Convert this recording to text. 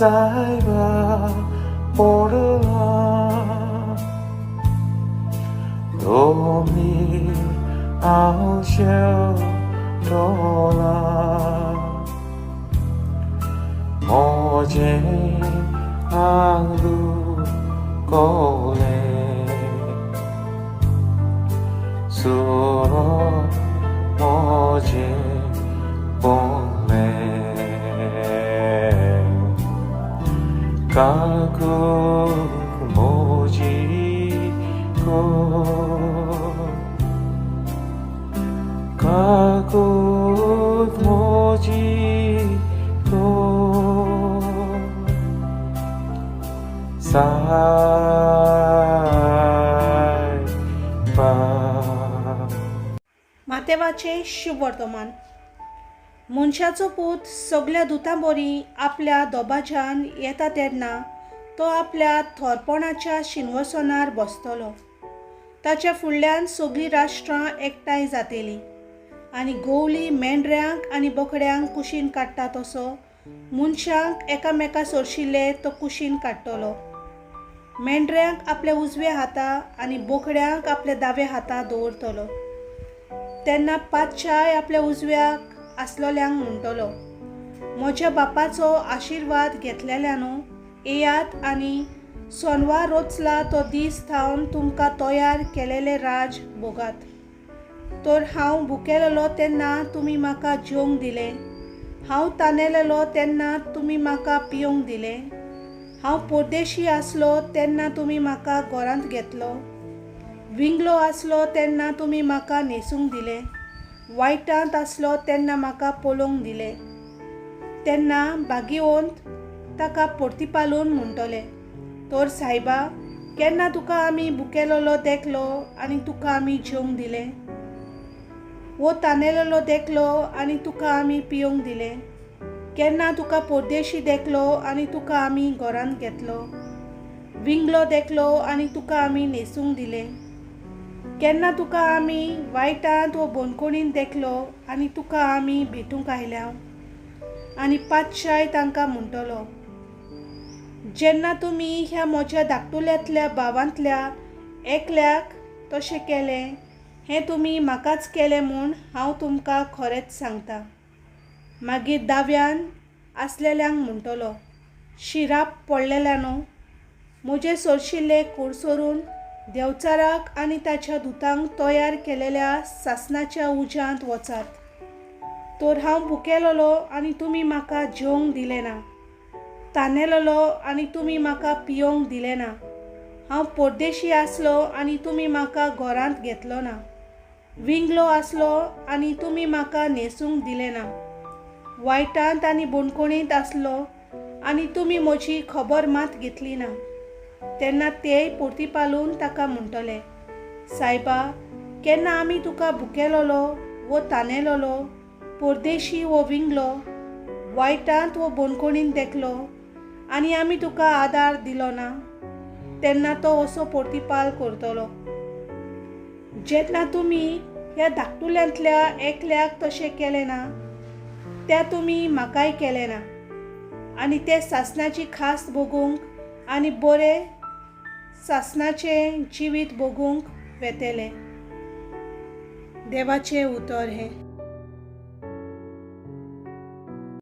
सायबा पडला दोमी आउशेव डोला मोजें आंगू कोले सुरो मोजें बोले काकुक मोजी को काकुक मोजी को सायबा मातेवाचे शुभ वर्तमान. मनशाचो पूत सगळ्या दुतां बरी आपल्या दोबाज्यान येता तेन्ना तो आपल्या थोरपणाच्या शिनवसोनार बसतलो. ताच्या फुडल्यान सगळीं राष्ट्रां एकठांय जातलीं आनी गोवली मेंढऱ्यांक आनी बोकड्यांक कुशीन काडटा तसो मनशांक एकामेका सरशिल्ले तो कुशीन काडटलो. मेंढऱ्यांक आपल्या उजव्या हाता आनी बोकड्यांक आपल्या दाव्या हाता दवरतलो. तेन्ना पातशाय आपल्या उजव्याक आसलोल्यांक म्हणटलो, म्हज्या बापाचो आशिर्वाद घेतलेल्यानो येयात आनी सोनवार रोचला तो दीस थावन तुमकां तयार केलेले राज भोगात. तर हांव भुकेलेलो तेन्ना तुमी म्हाका जेवंक दिलें, हांव तानेलेलो तेन्ना तुमी म्हाका पिवंक दिलें, हांव परदेशी आसलो तेन्ना तुमी म्हाका घरांत घेतलो, विंगलो आसलो तेन्ना तुमी म्हाका न्हेसूंक दिलें, वायटांत आसलो तेन्ना म्हाका पळोवंक दिलें. तेन्ना भाग्यवंत ताका परतिपालून म्हणटले, तर सायबा, केन्ना तुका आमी भुकेलेलो देखलो आनी तुका आमी जेवंक दिलें, वो तानेलेलो देखलो आनी तुका आमी पिवंक दिलें, केन्ना तुका परदेशी देखलो आनी तुका आमी घरांत घेतलो, विंगलो देखलो आनी तुका आमी न्हेसूंक दिलें, केन्ना तुका आमी वायटांत वो बोनकोणीन देखलो आनी तुका आमी भेटूंक आयल्या. आनी पातशाय तांकां म्हणटलो, जेन्ना तुमी ह्या म्हज्या धाकटुल्यांतल्या भावांतल्या एकल्याक तशें केलें हें तुमी म्हाकाच केलें म्हूण हांव तुमकां खरेंच सांगता. मागीर दाव्यान आसलेल्यांक म्हणटलो, शिराप पडलेल्यानो, म्हजे सरशिल्ले कोडसोरून देवचाराक आनी ताच्या दुतांक तयार केलेल्या सासणाच्या उज्यांत वचात. तर हांव भुकेलेलो आनी तुमी म्हाका जेवंक दिलें ना, तानेलेलो आनी तुमी म्हाका पिवंक दिलें ना, हांव परदेशी आसलो आनी तुमी म्हाका घरांत घेतलो ना, विंगलो आसलो आनी तुमी म्हाका न्हेसूंक दिलें ना, वायटांत आनी बोनकोणींत आसलो आनी तुमी म्हजी खबर मात घेतली ना. तेन्ना तेय परतिपालून ताका म्हणटले, सायबा, केन्ना आमी तुका भुकेलेलो वो तानेलेलो, परदेशी वो विंगलो, वायटांत वो बोनकोणींत देखलो आनी आमी तुका आदार दिलो ना. तेन्ना तो असो परतिपाल करतलो. जेन्ना तुमी ह्या धाकटुल्यांतल्या एकल्याक तशें केलें ना, त्या तुमी म्हाकाय केलें ना. आनी ते सासणाची खास भोगूंक आनी बरे सासणाचें जिवीत भोगूंक वेतेले. देवाचें उतर हें.